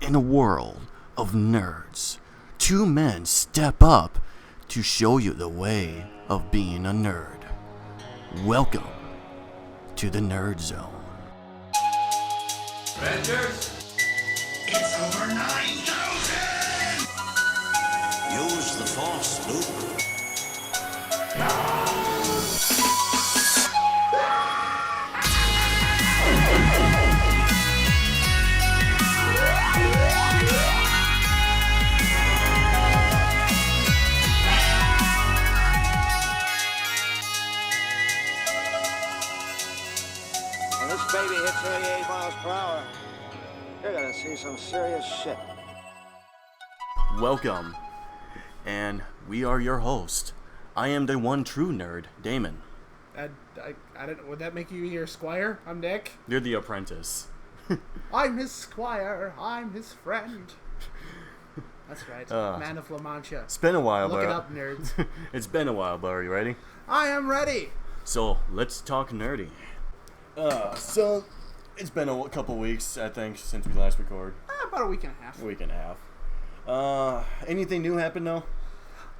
In a world of nerds, two men step up to show you the way of being a nerd. Welcome to the Nerd Zone. Rangers, it's over 9,000! Use the Force, Luke. When this baby hits 88 miles per hour, you're gonna see some serious shit. Welcome, and we are your host. I am the one true nerd, Damon. I don't. Would that make you your squire? I'm Nick. You're the apprentice. I'm his squire. I'm his friend. That's right. Man of La Mancha. It's been a while, Look it but up, nerds. it's been a while, but are you ready? I am ready. So let's talk nerdy. So it's been a couple weeks, I think, since we last recorded. About a week and a half. Week and a half. Anything new happened though?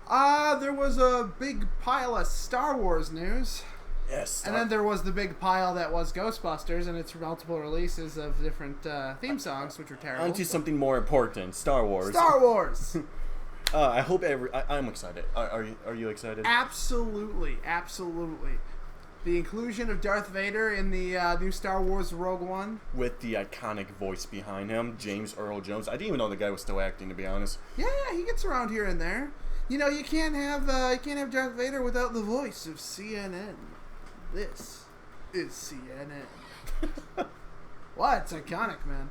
There was a big pile of Star Wars news. Yes. And then there was the big pile that was Ghostbusters and its multiple releases of different theme songs, which were terrible. On to something more important, Star Wars. Star Wars! I hope I'm excited. Are you excited? Absolutely. The inclusion of Darth Vader in the new Star Wars Rogue One. With the iconic voice behind him, James Earl Jones. I didn't even know the guy was still acting, to be honest. Yeah, he gets around here and there. You know, you can't have Darth Vader without the voice of CNN. This is CNN. What? It's iconic, man.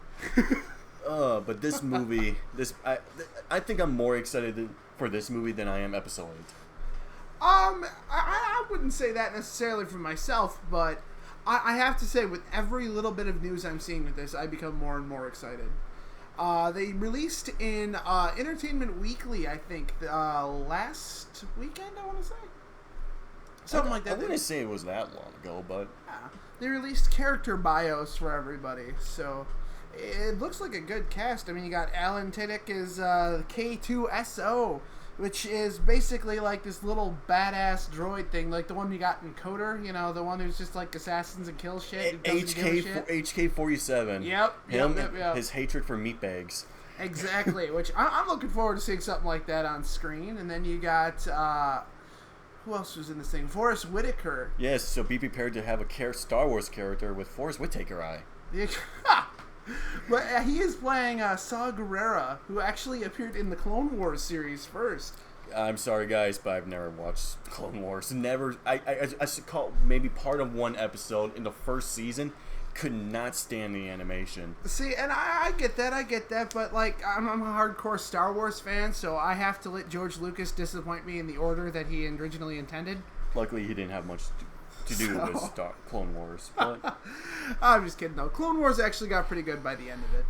But this movie, I think I'm more excited for this movie than I am Episode 8. I wouldn't say that necessarily for myself, but I have to say, with every little bit of news I'm seeing with this, I become more and more excited. They released in Entertainment Weekly, I think, last weekend, I want to say. Something like that. I wouldn't say it was that long ago, but... Yeah. They released character bios for everybody, so it looks like a good cast. I mean, you got Alan Tudyk as K2SO, which is basically like this little badass droid thing, like the one you got in Coder, you know, the one who's just like assassins and kills shit. HK-47. Yep. His hatred for meatbags. Exactly, which I'm looking forward to seeing something like that on screen. And then you got... who else was in this thing? Forrest Whitaker. Yes, so be prepared to have a Star Wars character with Forrest Whitaker eye. But he is playing Saw Gerrera, who actually appeared in the Clone Wars series first. I'm sorry, guys, but I've never watched Clone Wars. Never. I caught maybe part of one episode in the first season. Could not stand the animation. See, and I get that, but like I'm a hardcore Star Wars fan, so I have to let George Lucas disappoint me in the order that he originally intended. Luckily, he didn't have much to do with Clone Wars. But I'm just kidding, though. Clone Wars actually got pretty good by the end of it.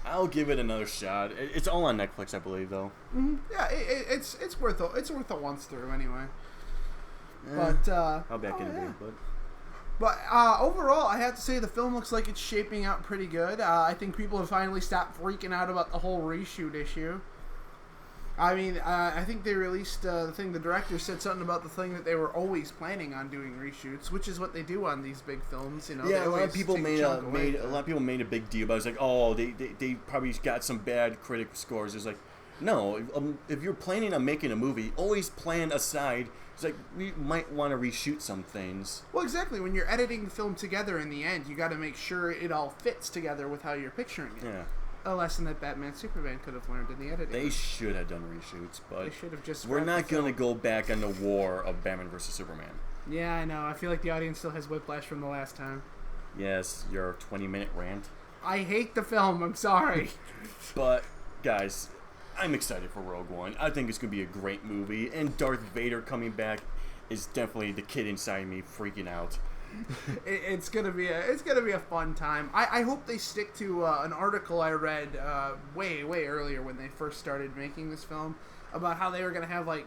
I'll give it another shot. It's all on Netflix, I believe, though. Mm-hmm. Yeah, it's worth a once through anyway. But I'll back in a bit, But overall, I have to say the film looks like it's shaping out pretty good. I think people have finally stopped freaking out about the whole reshoot issue. I mean, I think they released the thing. The director said something about the thing that they were always planning on doing reshoots, which is what they do on these big films. You know, yeah, a lot of people made a big deal about it. It's like, oh, they probably got some bad critic scores. It's like, no, if you're planning on making a movie, always plan aside. It's like, we might want to reshoot some things. Well, exactly. When you're editing the film together in the end, you got to make sure it all fits together with how you're picturing it. Yeah. A lesson that Batman Superman could have learned in the editing. They should have done reshoots, but they should have just. We're not going to go back on the war of Batman versus Superman. Yeah, I know. I feel like the audience still has whiplash from the last time. Yes, your 20-minute rant. I hate the film. I'm sorry. But, guys, I'm excited for Rogue One. I think it's going to be a great movie, and Darth Vader coming back is definitely the kid inside me freaking out. It's gonna be a fun time. I hope they stick to an article I read way earlier when they first started making this film about how they were gonna have like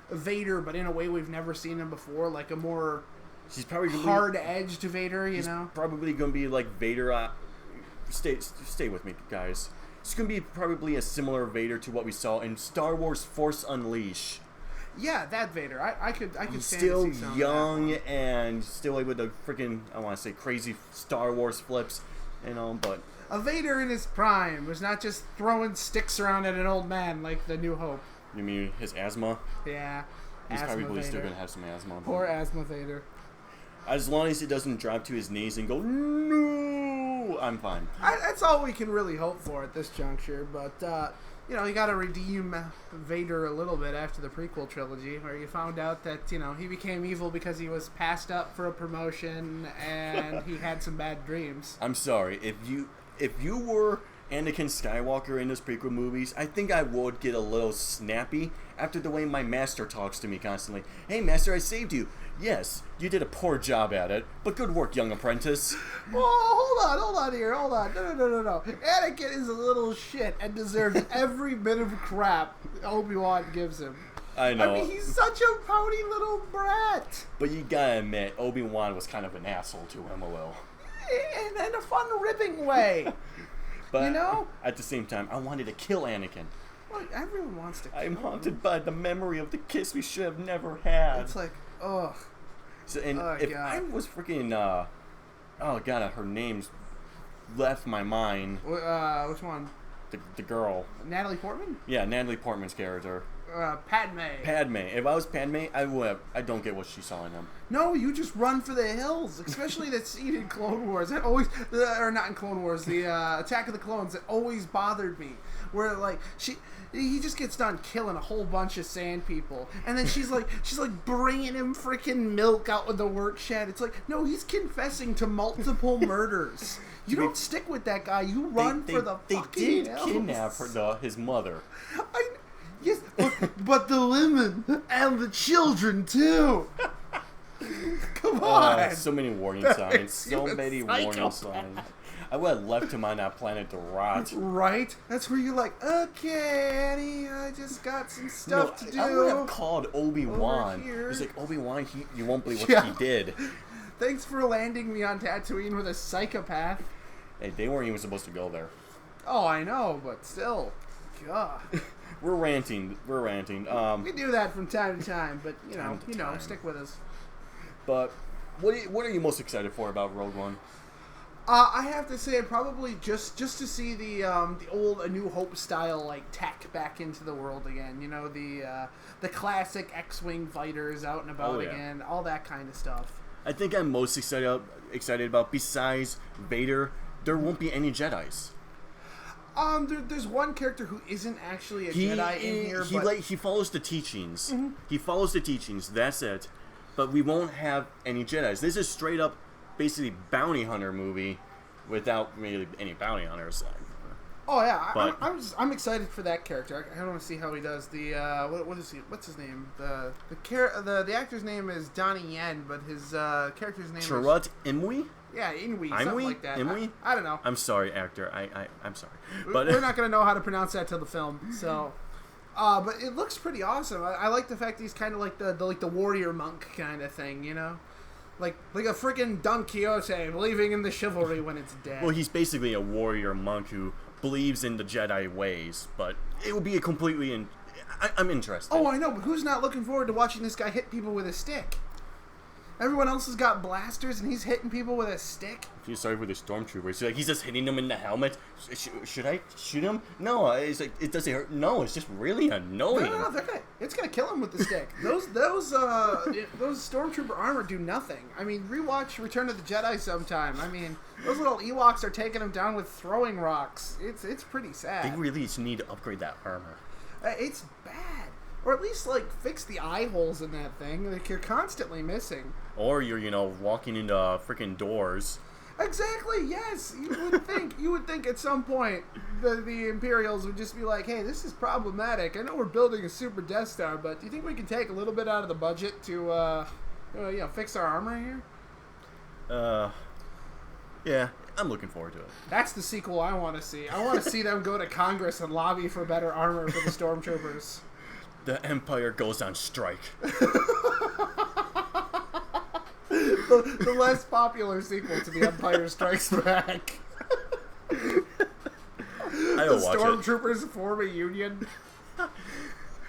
Vader, but in a way we've never seen him before, like a more hard-edged Vader. You know, probably gonna be like Vader. Stay with me, guys. It's going to be probably a similar Vader to what we saw in Star Wars Force Unleashed. Yeah, that Vader. I could stand Still to see some young of that and still able to freaking, I want to say, crazy Star Wars flips, but... A Vader in his prime was not just throwing sticks around at an old man like the New Hope. You mean his asthma? Yeah. He's asthma probably Vader. still going to have some asthma. Poor asthma Vader. As long as it doesn't drop to his knees and go, no, I'm fine. That's all we can really hope for at this juncture, but, you got to redeem Vader a little bit after the prequel trilogy, where you found out that, he became evil because he was passed up for a promotion and he had some bad dreams. I'm sorry, if you were Anakin Skywalker in those prequel movies, I think I would get a little snappy after the way my master talks to me constantly. Hey, master, I saved you. Yes, you did a poor job at it, but good work, young apprentice. Oh, hold on here, hold on. No. Anakin is a little shit and deserves every bit of crap Obi-Wan gives him. I know. I mean, he's such a pouty little brat. But you gotta admit, Obi-Wan was kind of an asshole to him a little. In a fun, ripping way. But You know? at the same time, I wanted to kill Anakin. Well, everyone wants to kill I'm him. haunted by the memory of the kiss we should have never had. It's like, ugh. So, and Oh, if God. I was freaking, oh god, her name's left my mind. Which one? The girl. Natalie Portman? Yeah, Natalie Portman's character. Padme. Padme. If I was Padme, I don't get what she saw in him. No, you just run for the hills, especially that scene in Clone Wars. That always, or not in Clone Wars, the Attack of the Clones. That always bothered me. Where like he just gets done killing a whole bunch of sand people, and then she's like bringing him freaking milk out of the work shed. It's like, no, he's confessing to multiple murders. You don't stick with that guy. You run for the fucking They did hills. kidnap his mother. Yes, but the women and the children too. Come on. So many warning signs. So many warning signs. I would have left him on that planet to rot. Right? That's where you're like, okay, Annie, I just got some stuff to do. I would have called Over Obi-Wan. here. He's like, Obi-Wan, you won't believe what Yeah. he did. Thanks for landing me on Tatooine with a psychopath. Hey, they weren't even supposed to go there. Oh, I know, but still. God. We're ranting. We do that from time to time, but, Time to time. stick with us. But what are you most excited for about Rogue One? I have to say, probably just to see the old A New Hope style like tech back into the world again. The classic X-wing fighters out and about again, all that kind of stuff. I think I'm most excited about, besides Vader, there won't be any Jedis. There's one character who isn't actually a Jedi in here, but He follows the teachings. Mm-hmm. He follows the teachings. That's it. But we won't have any Jedis. This is straight up, basically bounty hunter movie, without really any bounty hunters. oh yeah, But- I'm excited for that character. I want to see how he does. The what is he? What's his name? The actor's name is Donnie Yen, but his character's name is Chirrut Imwe? Imwe, Imwe? something like that. Imwe? I don't know. I'm sorry, actor. I'm sorry. But We're not gonna know how to pronounce that till the film. So, but it looks pretty awesome. I like the fact he's kind of like the warrior monk kind of thing, like a freaking Don Quixote believing in the chivalry when it's dead. well, he's basically a warrior monk who believes in the Jedi ways, but it would be a completely. I'm interested. Oh, I know, but who's not looking forward to watching this guy hit people with a stick? Everyone else has got blasters, and he's hitting people with a stick. I feel sorry for the stormtroopers. He's just hitting them in the helmet. Should I shoot him? No, it's like it doesn't hurt. No, it's just really annoying. No, it's gonna kill him with the stick. Those stormtrooper armor do nothing. I mean, rewatch Return of the Jedi sometime. I mean, those little Ewoks are taking him down with throwing rocks. It's pretty sad. They really just need to upgrade that armor. It's bad, or at least like fix the eye holes in that thing. Like you're constantly missing. Or you're walking into freaking doors. Exactly. Yes, you would think at some point the Imperials would just be like, "Hey, this is problematic. I know we're building a super Death Star, but do you think we can take a little bit out of the budget to, fix our armor here?" Yeah, I'm looking forward to it. That's the sequel I want to see. I want to see them go to Congress and lobby for better armor for the stormtroopers. The Empire goes on strike. The less popular sequel to The Empire Strikes Back. I gotta the watch it. stormtroopers form a union.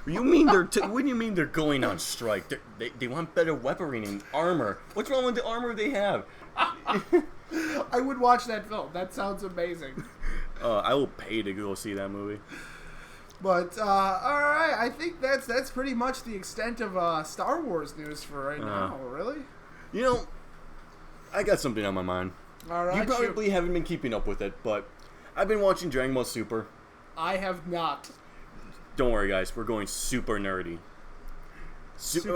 You mean they're? What do you mean they're going on strike? They want better weaponry and armor. What's wrong with the armor they have? I would watch that film. That sounds amazing. I will pay to go see that movie. But all right, I think that's pretty much the extent of Star Wars news for right now. Really? You know, I got something on my mind. All right. You probably haven't been keeping up with it, but I've been watching Dragon Ball Super. I have not. Don't worry, guys. We're going super nerdy.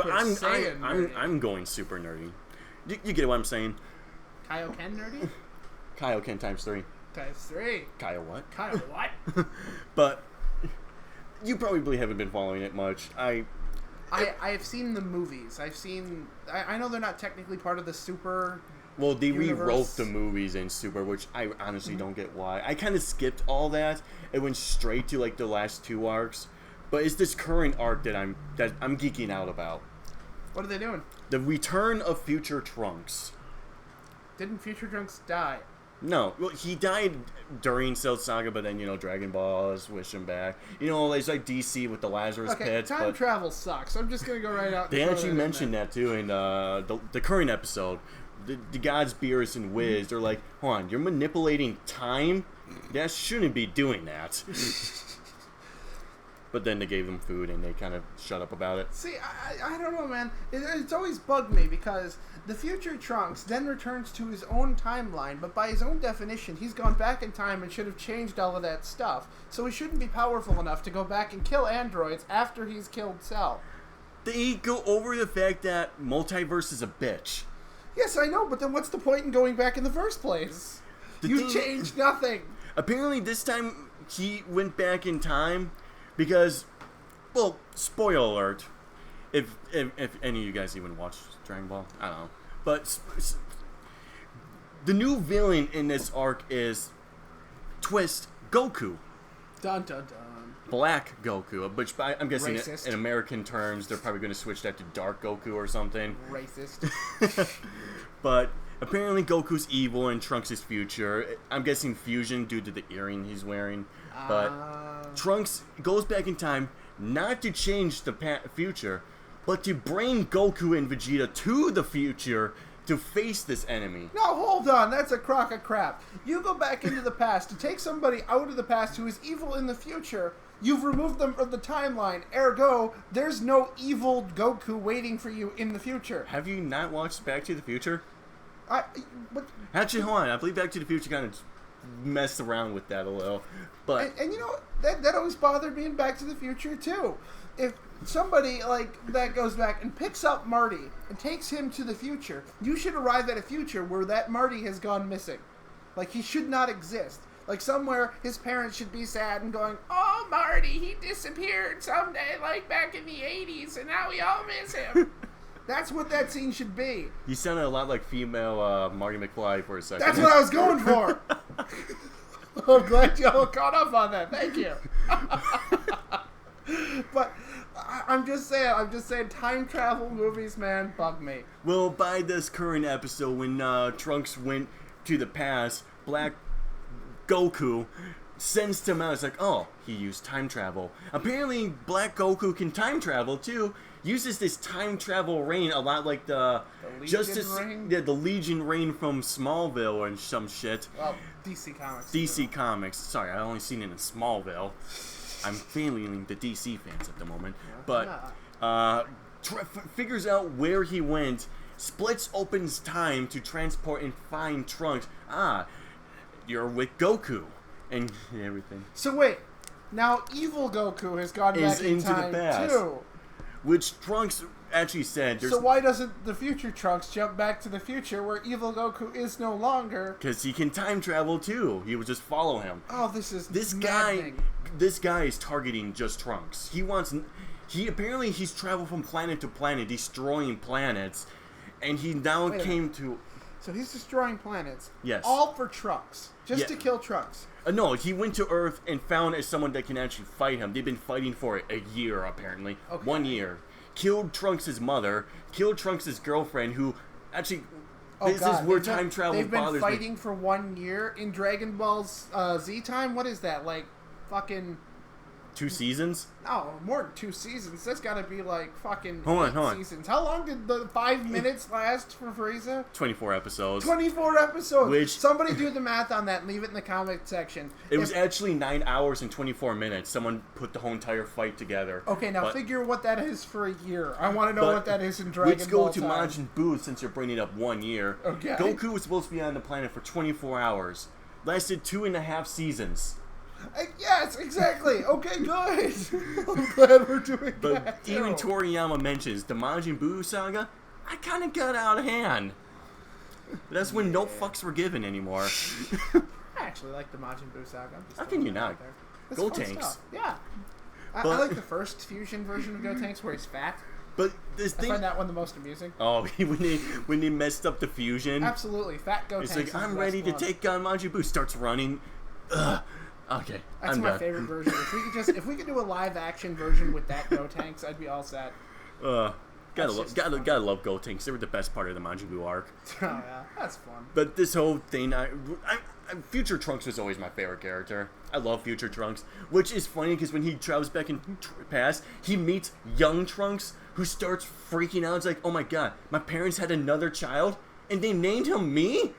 I'm going super nerdy. You get what I'm saying? Kaioken nerdy? Kaioken times 3. Times 3. Kyle what? Kyle what? But you probably haven't been following it much. I have seen the movies. I know they're not technically part of the Super. Well, they universe. rewrote the movies in Super, which I honestly don't get why. I kind of skipped all that. It went straight to like the last 2 arcs. But it's this current arc that I'm geeking out about. What are they doing? The return of Future Trunks. Didn't Future Trunks die? No, well, he died during Cell Saga, but then, Dragon Balls wish him back. It's like DC with the Lazarus Pits. Time travel sucks. I'm just going to go right out. They actually mentioned that, too, in the current episode. The gods Beerus and Wiz, they're like, hold on, you're manipulating time? That shouldn't be doing that. But then they gave them food and they kind of shut up about it. See, I don't know, man. It's always bugged me because the future Trunks then returns to his own timeline, but by his own definition, he's gone back in time and should have changed all of that stuff. So he shouldn't be powerful enough to go back and kill androids after he's killed Cell. They go over the fact that multiverse is a bitch. Yes, I know, but then what's the point in going back in the first place? You changed nothing. Apparently this time he went back in time because, well, spoiler alert, if any of you guys even watch Dragon Ball, I don't know. But the new villain in this arc is Twist Goku. Dun dun dun. Black Goku, which I'm guessing Racist. in American terms, they're probably going to switch that to Dark Goku or something. Racist. But apparently Goku's evil and Trunks' is future. I'm guessing fusion due to the earring he's wearing. But Trunks goes back in time not to change the future, but to bring Goku and Vegeta to the future to face this enemy. No, hold on. That's a crock of crap. You go back into the past to take somebody out of the past who is evil in the future. You've removed them from the timeline. Ergo, there's no evil Goku waiting for you in the future. Have you not watched Back to the Future? Actually, hold on. I believe Back to the Future kind of messed around with that a little. But and you know, that always bothered me in Back to the Future, too. If somebody like that goes back and picks up Marty and takes him to the future, you should arrive at a future where that Marty has gone missing. Like, he should not exist. Like, somewhere his parents should be sad and going, "Oh, Marty, he disappeared someday, like back in the 80s, and now we all miss him." That's what that scene should be. You sounded a lot like female Marty McFly for a second. That's what I was going for. I'm glad y'all caught up on that. Thank you. But I'm just saying, time travel movies, man, bug me. Well, by this current episode, when Trunks went to the past, Black Goku sends him out. It's like, oh, he used time travel. Apparently, Black Goku can time travel too. Uses this time travel rain a lot like the Rain? Yeah, the Legion rain from Smallville or some shit. Well, DC Comics. DC Comics. Sorry, I only seen it in Smallville. I'm failing the DC fans at the moment. But figures out where he went, splits opens time to transport and find Trunks. You're with Goku and everything. So wait, now evil Goku has gone back in into time the past, too. Which Trunks actually said. So why doesn't the future Trunks jump back to the future where evil Goku is no longer? Because he can time travel too. He would just follow him. Oh, this guy. This guy is targeting just Trunks. Apparently he's traveled from planet to planet, destroying planets, and he now came to. So he's destroying planets. Yes. All for Trunks, just to kill Trunks. No, he went to Earth and found someone that can actually fight him. They've been fighting for a year, apparently. Okay. 1 year. Killed Trunks' mother. Killed Trunks' girlfriend, who actually... This is where time travel bothers me. They've been fighting for 1 year in Dragon Ball's Z time? What is that, like fucking... 2 seasons? No, more than 2 seasons. That's got to be like fucking Hold on. seasons. How long did the 5 minutes last for Frieza? 24 episodes. 24 episodes. Which... Somebody do the math on that and leave it in the comment section. It was actually 9 hours and 24 minutes. Someone put the whole entire fight together. Okay, now figure what that is for a year. I want to know what that is in Dragon Ball. Let's go to Majin Buu since you're bringing up 1 year. Okay. Goku was supposed to be on the planet for 24 hours. Lasted 2.5 seasons. Yes, exactly. Okay, good. I'm glad we're doing But that. even Toriyama mentions the Majin Buu saga, I kind of got out of hand. That's when no fucks were given anymore. I actually like the Majin Buu saga. How can you not? Go Tanks. Yeah. I like the first fusion version of Go Tanks where he's fat. But this I thing... find that one the most amusing. Oh, when they messed up the fusion. Absolutely. Fat Go It's Tanks. like, I'm ready to take on Majin Buu. Starts running. Ugh. Okay, That's I'm my done. favorite version. If we could do a live action version with that Go Tanks, I'd be all set. Gotta love Go Tanks. They were the best part of the Majin Buu arc. Oh yeah, that's fun. But this whole thing, Future Trunks was always my favorite character. I love Future Trunks, which is funny because when he travels back in past, he meets young Trunks who starts freaking out. It's like, oh my god, my parents had another child and they named him me?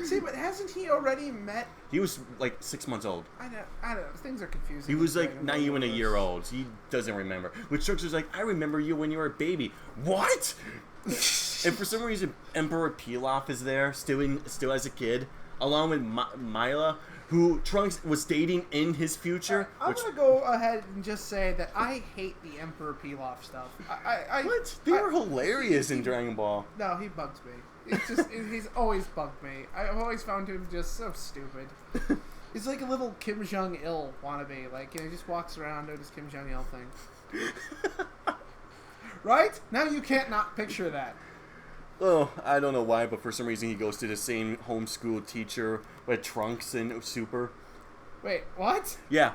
See, but hasn't he already met? He was like 6 months old. I don't know. Things are confusing. He was like Dragon not Ball even a universe. year old. He doesn't remember. Which Trunks was like, I remember you when you were a baby. What? And for some reason, Emperor Pilaf is there, still as a kid, along with Mila, who Trunks was dating in his future. I'm gonna go ahead and just say that I hate the Emperor Pilaf stuff. What? They were hilarious in Dragon Ball. No, he bugs me. It's just he's always bugged me. I've always found him just so stupid. He's like a little Kim Jong Il wannabe. Like, he just walks around doing his Kim Jong Il thing. Right? Now you can't not picture that. Oh, I don't know why, but for some reason he goes to the same homeschool teacher with Trunks and Super. Wait, what? Yeah,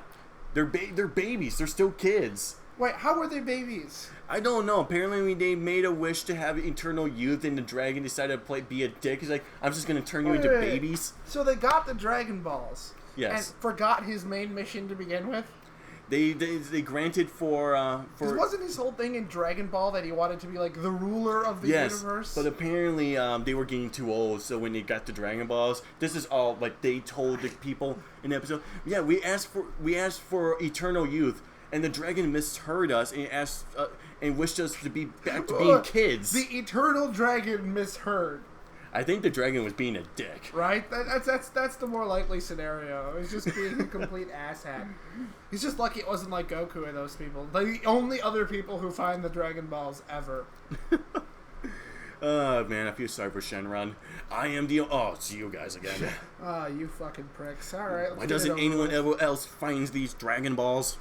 they're babies. They're still kids. Wait, how were they babies? I don't know. Apparently they made a wish to have eternal youth, and the dragon decided to be a dick. He's like, I'm just going to turn you into babies. So they got the Dragon Balls. Yes. And forgot his main mission to begin with? They granted for 'Cause wasn't his whole thing in Dragon Ball that he wanted to be like the ruler of the universe? But apparently they were getting too old, so when they got the Dragon Balls, this is all like they told the people in the episode. Yeah, we asked for eternal youth, and the dragon misheard us and asked and wished us to be back to being kids. The eternal dragon misheard. I think the dragon was being a dick. Right? That's the more likely scenario. He's just being a complete asshat. He's just lucky it wasn't like Goku and those people. They're the only other people who find the Dragon Balls ever. Man, I feel sorry for Shenron. It's you guys again. You fucking pricks. Alright, Why doesn't anyone else find these Dragon Balls?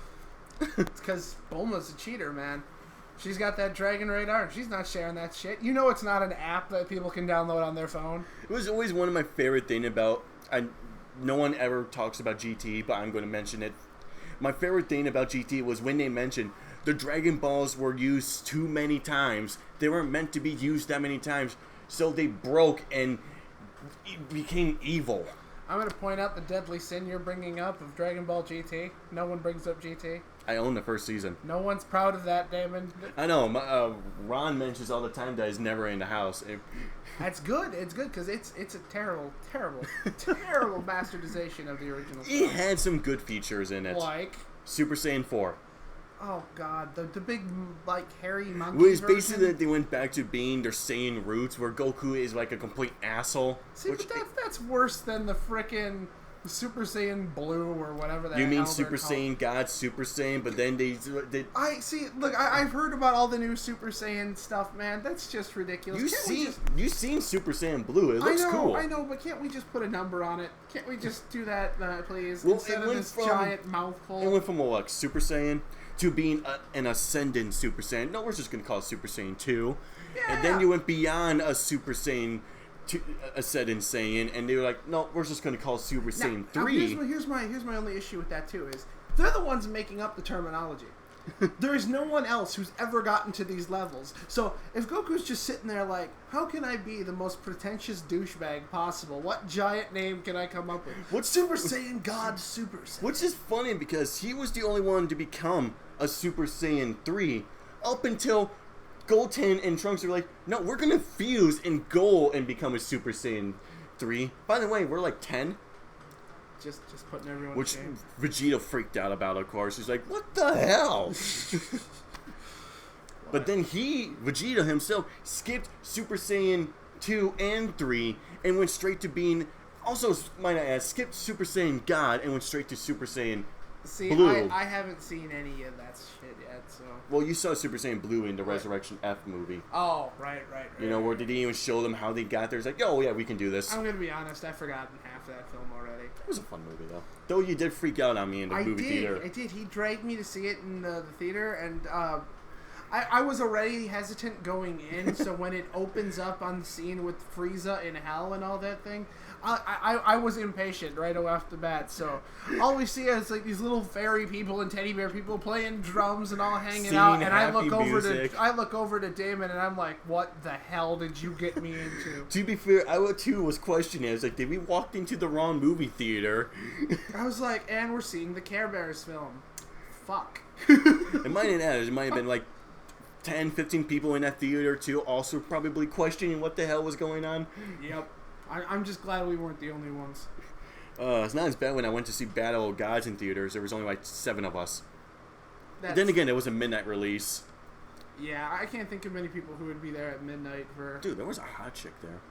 It's because Bulma's a cheater, man. She's got that Dragon Radar, and she's not sharing that shit. You know it's not an app that people can download on their phone. It was always one of my favorite things about... no one ever talks about GT, but I'm going to mention it. My favorite thing about GT was when they mentioned the Dragon Balls were used too many times. They weren't meant to be used that many times, so they broke and became evil. I'm going to point out the deadly sin you're bringing up of Dragon Ball GT. No one brings up GT. I own the first season. No one's proud of that, Damon. I know. Ron mentions all the time that he's never in the house. That's good. It's good because it's a terrible, terrible, terrible bastardization of the original. It had some good features in it. Like Super Saiyan 4. Oh god, the big like hairy monkey. Well, it's version. basically that they went back to being their Saiyan roots, where Goku is like a complete asshole. See, but that's worse than the frickin' Super Saiyan Blue or whatever that. You mean hell Super they're called. Saiyan God, Super Saiyan, but then they I see. Look, I've heard about all the new Super Saiyan stuff, man. That's just ridiculous. You've seen Super Saiyan Blue. It looks cool. I know, but can't we just put a number on it? Can't we just do that, please? Well, Instead of this giant mouthful. It went from like Super Saiyan to being an ascendant Super Saiyan. No, we're just gonna call it Super Saiyan 2. Yeah. And then you went beyond a Super Saiyan to Ascendant Saiyan, and they were like, no, we're just gonna call it Super Saiyan 3. Now here's my only issue with that too is they're the ones making up the terminology. There is no one else who's ever gotten to these levels. So if Goku's just sitting there like, how can I be the most pretentious douchebag possible? What giant name can I come up with? What's Super Saiyan God Super Saiyan? Which is funny because he was the only one to become a Super Saiyan 3 up until Goten and Trunks are like, no, we're going to fuse and go and become a Super Saiyan 3. By the way, we're like 10. Just putting everyone Which to shame. Vegeta freaked out about, of course. He's like, what the hell? But then Vegeta himself, skipped Super Saiyan 2 and 3 and went straight to being, also, might I add, skipped Super Saiyan God and went straight to Super Saiyan See, Blue. I haven't seen any of that shit yet, so... Well, you saw Super Saiyan Blue in the Resurrection F movie. Oh, right. You know, where they didn't even show them how they got there. It's like, oh, yeah, we can do this. I'm gonna be honest, I've forgotten half that film already. It was a fun movie, though. Though you did freak out on me in the movie theater. I did. He dragged me to see it in the theater, and I was already hesitant going in, so when it opens up on the scene with Frieza in hell and all that thing, I was impatient right off the bat. So all we see is like these little fairy people and teddy bear people playing drums and all hanging out, and I look over to Damon and I'm like, what the hell did you get me into? To be fair, I too was questioning. I was like, did we walk into the wrong movie theater? I was like, and we're seeing the Care Bears film. Fuck. It might have been like 10, 15 people in that theater too, also probably questioning what the hell was going on. Yep. I'm just glad we weren't the only ones. It's not as bad when I went to see Battle of Gods in theaters. There was only like 7 of us. Then again, it was a midnight release. Yeah, I can't think of many people who would be there at midnight for... Dude, there was a hot chick there.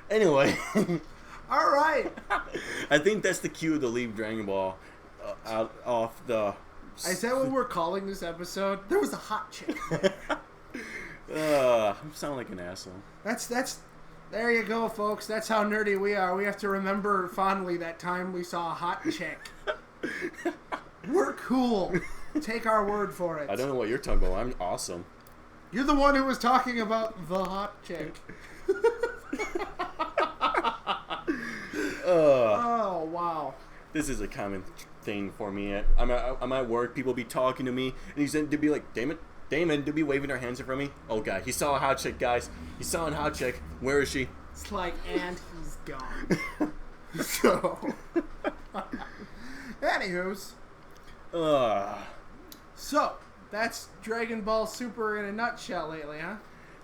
Anyway. All right. I think that's the cue to leave Dragon Ball out off the... Is that what we're calling this episode? There was a hot chick. I sound like an asshole. That's there you go, folks. That's how nerdy we are. We have to remember fondly that time we saw a hot chick. We're cool. Take our word for it. I don't know what you're talking about. I'm awesome. You're the one who was talking about the hot chick. Oh, wow. This is a common thing for me. I'm at work. People be talking to me, and he's to be like, Damon, to be waving their hands in front of me. Oh god, he saw a hot chick, guys. He saw a hot chick. Where is she? It's like, and he's gone. So, anywho's. So that's Dragon Ball Super in a nutshell lately, huh?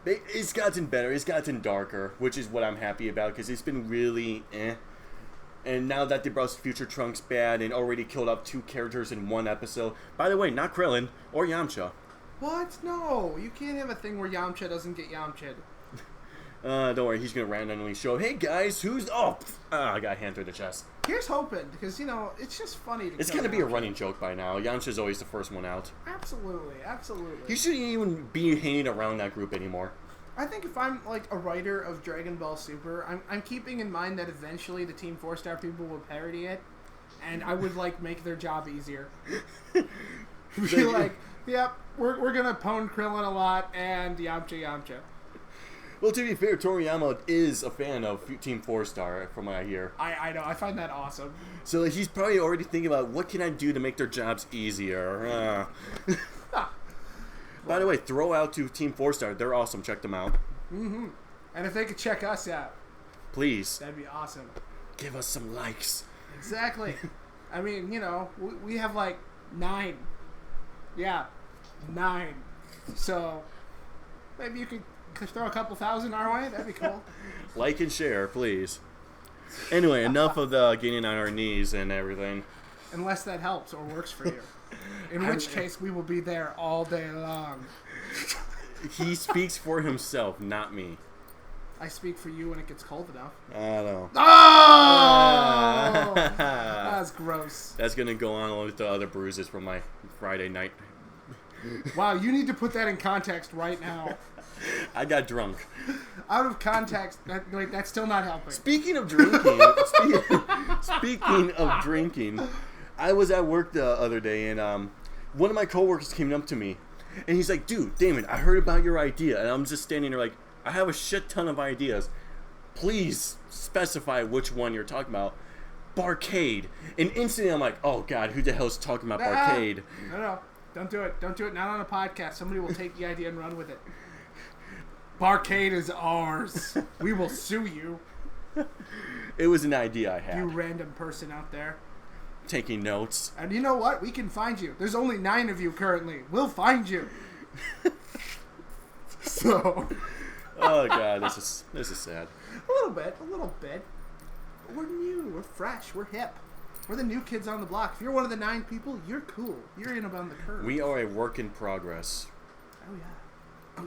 It's gotten better. It's gotten darker, which is what I'm happy about because it's been really eh. And now that they brought Future Trunks bad and already killed off 2 characters in 1 episode. By the way, not Krillin or Yamcha. What? No, you can't have a thing where Yamcha doesn't get Yamcha'd. Don't worry, he's gonna randomly show, hey guys, who's... I got a hand through the chest. Here's hoping, because, you know, it's just funny to It's gonna be a running joke by now. Yamcha's always the first one out. Absolutely. He shouldn't even be hanging around that group anymore. I think if I'm, like, a writer of Dragon Ball Super, I'm keeping in mind that eventually the Team 4-Star people will parody it, and I would, like, make their job easier. Be like, yep, we're gonna pwn Krillin a lot, and Yamcha. Well, to be fair, Toriyama is a fan of Team 4-Star, from what I hear. I know, I find that awesome. So he's probably already thinking about, what can I do to make their jobs easier? By the way, throw out to Team 4-Star. They're awesome. Check them out. Mm-hmm. And if they could check us out. Please. That'd be awesome. Give us some likes. Exactly. I mean, you know, we have like 9. Yeah, 9. So maybe you could throw a couple thousand our way. That'd be cool. Like and share, please. Anyway, enough of the getting on our knees and everything. Unless that helps or works for you. In which case, we will be there all day long. He speaks for himself, not me. I speak for you when it gets cold enough. I don't know. Oh! That's gross. That's going to go on with the other bruises from my Friday night. Wow, you need to put that in context right now. I got drunk. Out of context, that's still not helping. Speaking of drinking, I was at work the other day, and one of my coworkers came up to me, and he's like, dude, Damon, I heard about your idea. And I'm just standing there like, I have a shit ton of ideas. Please specify which one you're talking about. Barcade. And instantly I'm like, oh god, who the hell's talking about Barcade? No. Don't do it. Don't do it. Not on a podcast. Somebody will take the idea and run with it. Barcade is ours. We will sue you. It was an idea I had. You random person out there. Taking notes. And you know what? We can find you. There's only 9 of you currently. We'll find you. So. Oh god, this is sad. A little bit. We're new. We're fresh. We're hip. We're the new kids on the block. If you're one of the 9 people, you're cool. You're in on the curve. We are a work in progress. Oh yeah.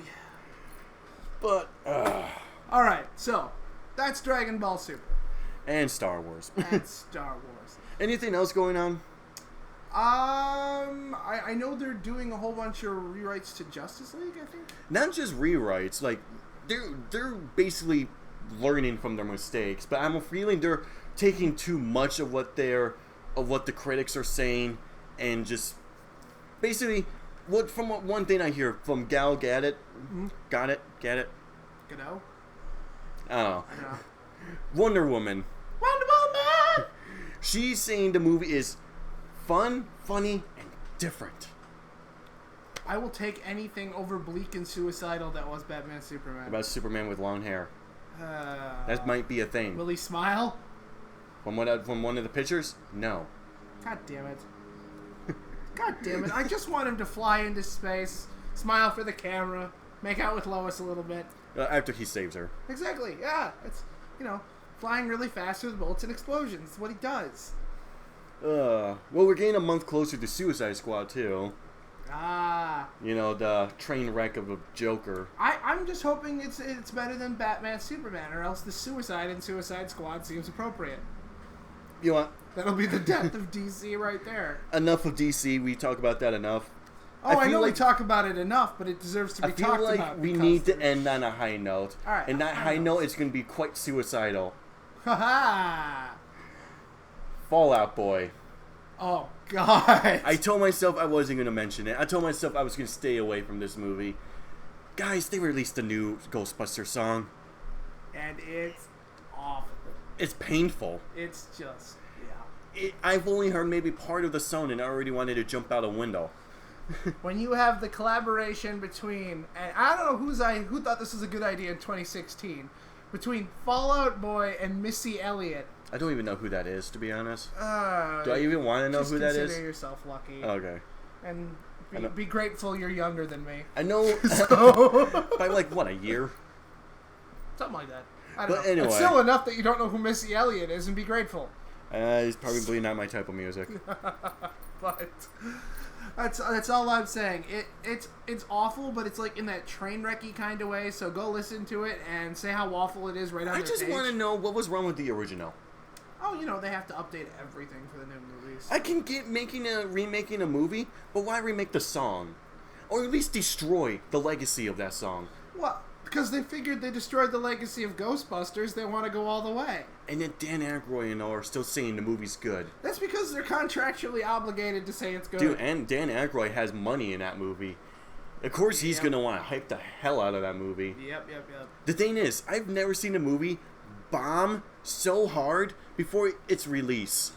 But all right. So that's Dragon Ball Super. And Star Wars. And Star Wars. Anything else going on? I know they're doing a whole bunch of rewrites to Justice League, I think. Not just rewrites, like they're basically learning from their mistakes, but I'm feeling they're taking too much of what the critics are saying and just basically one thing I hear from Gal Gadot, got it? Gadot? I don't know. I know. Wonder Woman. Wonder Woman! She's saying the movie is fun, funny, and different. I will take anything over bleak and suicidal that was Batman Superman. About Superman with long hair. That might be a thing. Will he smile? From one of the pictures? No. God damn it. God damn it. I just want him to fly into space, smile for the camera, make out with Lois a little bit. After he saves her. Exactly, yeah. It's, flying really fast with bullets and explosions. It's what he does. Well, we're getting a month closer to Suicide Squad, too. Ah. The train wreck of a Joker. I'm just hoping it's better than Batman Superman, or else the suicide in Suicide Squad seems appropriate. You know what? That'll be the death of DC right there. Enough of DC. We talk about that enough. Oh, I know we talk about it enough, but it deserves to be talked about. I feel like we need to end on a high note. All right, and that high note is going to be quite suicidal. Haha! Fallout Boy. Oh, God. I told myself I wasn't going to mention it. I told myself I was going to stay away from this movie. Guys, they released a new Ghostbusters song. And it's awful. It's painful. It's just, yeah. I've only heard maybe part of the song and I already wanted to jump out a window. When you have the collaboration between, and I don't know who thought this was a good idea in 2016, between Fall Out Boy and Missy Elliott. I don't even know who that is, to be honest. Do I even want to know who that is? Consider yourself lucky. Okay. And be grateful you're younger than me. I know. By a year? Something like that. I don't know. Anyway. It's still enough that you don't know who Missy Elliott is and be grateful. It's probably not my type of music. But that's all I'm saying. It's awful, but it's like in that train wrecky kind of way. So go listen to it and say how awful it is right on I their just page. want to know what was wrong with the original. Oh, they have to update everything for the new movies. I can get remaking a movie, but why remake the song? Or at least destroy the legacy of that song. Well, because they figured they destroyed the legacy of Ghostbusters, they want to go all the way. And yet Dan Aykroyd and all are still saying the movie's good. That's because they're contractually obligated to say it's good. Dude, and Dan Aykroyd has money in that movie. Of course he's going to want to hype the hell out of that movie. Yep. The thing is, I've never seen a movie bomb so hard before its release.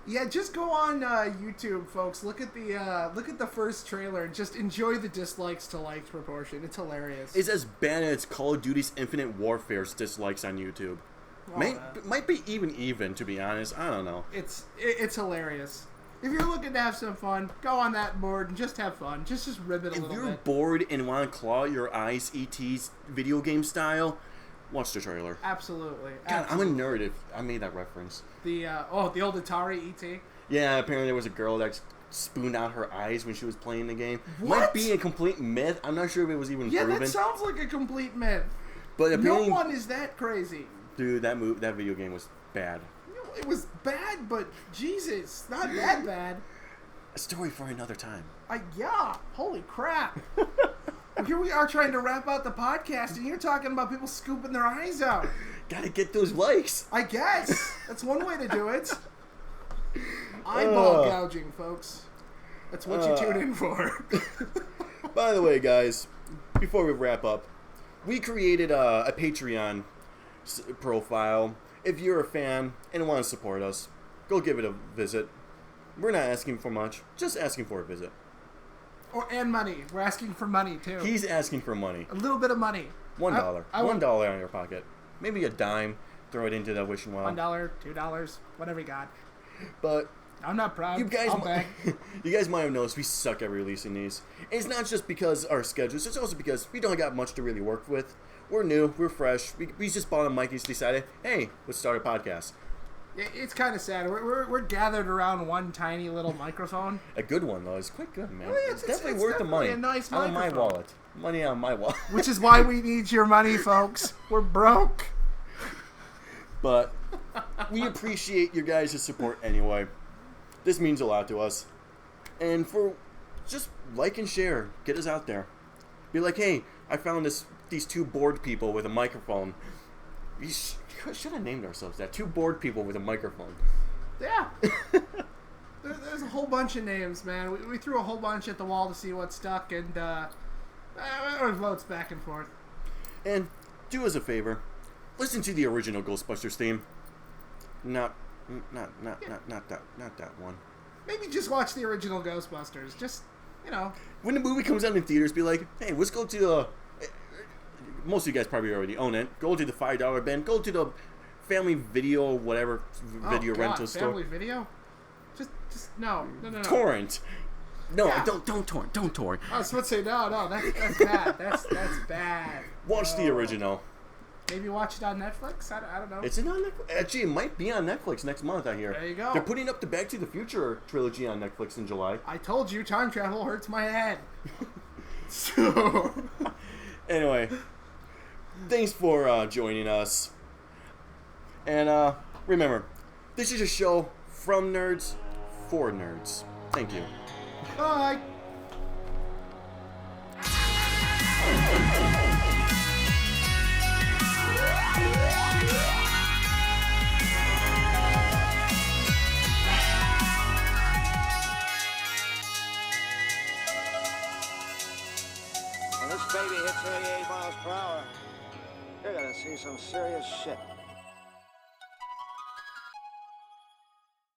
Yeah, just go on YouTube, folks. Look at the first trailer and just enjoy the dislikes to likes proportion. It's hilarious. It's as bad as Call of Duty's Infinite Warfare's dislikes on YouTube. Might be even, to be honest. I don't know. It's hilarious. If you're looking to have some fun, go on that board and just have fun. Just rib it a little bit. If you're bored and want to claw your eyes ET's video game style, watch the trailer. Absolutely. God, I'm a nerd if I made that reference. The old Atari ET? Yeah, apparently there was a girl that spooned out her eyes when she was playing the game. What? Might be a complete myth. I'm not sure if it was even proven. Yeah, that sounds like a complete myth. But apparently, no one is that crazy. Dude, that video game was bad. It was bad, but Jesus, not that bad. A story for another time. Yeah, holy crap. Here we are trying to wrap out the podcast, and you're talking about people scooping their eyes out. Gotta get those likes. I guess. That's one way to do it. Eyeball gouging, folks. That's what you tune in for. By the way, guys, before we wrap up, we created a Patreon profile. If you're a fan and want to support us, go give it a visit. We're not asking for much, just asking for a visit. And money. We're asking for money too. He's asking for money. A little bit of money. $1. $1 on your pocket. Maybe a dime. Throw it into that wishing well. $1, $2, whatever you got. But I'm not proud. you guys might have noticed we suck at releasing these. And it's not just because our schedules. It's also because we don't got much to really work with. We're new. We're fresh. We just bought a mic and decided, hey, let's start a podcast. It's kind of sad. We're gathered around one tiny little microphone. A good one, though. It's quite good, man. Oh, yeah, it's definitely worth the money. A nice on my microphone. wallet. Money on my wallet. Which is why we need your money, folks. We're broke. But we appreciate your guys' support anyway. This means a lot to us. And for just like and share. Get us out there. Be like, hey, I found these two bored people with a microphone. We should have named ourselves that. Two bored people with a microphone. Yeah. There's a whole bunch of names, man. We threw a whole bunch at the wall to see what stuck, and there were votes back and forth. And do us a favor. Listen to the original Ghostbusters theme. Not that one. Maybe just watch the original Ghostbusters. Just, when the movie comes out in theaters, be like, hey, let's go to the... Most of you guys probably already own it. Go to the $5 bin. Go to the Family Video, whatever rental store. Family Video? Just no. Torrent. No, Yeah. don't torrent. I was supposed to say no. That's bad. That's bad. Watch the original. Maybe watch it on Netflix. I don't know. It's not on Netflix. Actually, it might be on Netflix next month. I hear. There you go. They're putting up the Back to the Future trilogy on Netflix in July. I told you, time travel hurts my head. So anyway, thanks for joining us. And remember, this is a show from nerds for nerds. Thank you. bye. When this baby hits 88 miles per hour, you're gonna see some serious shit.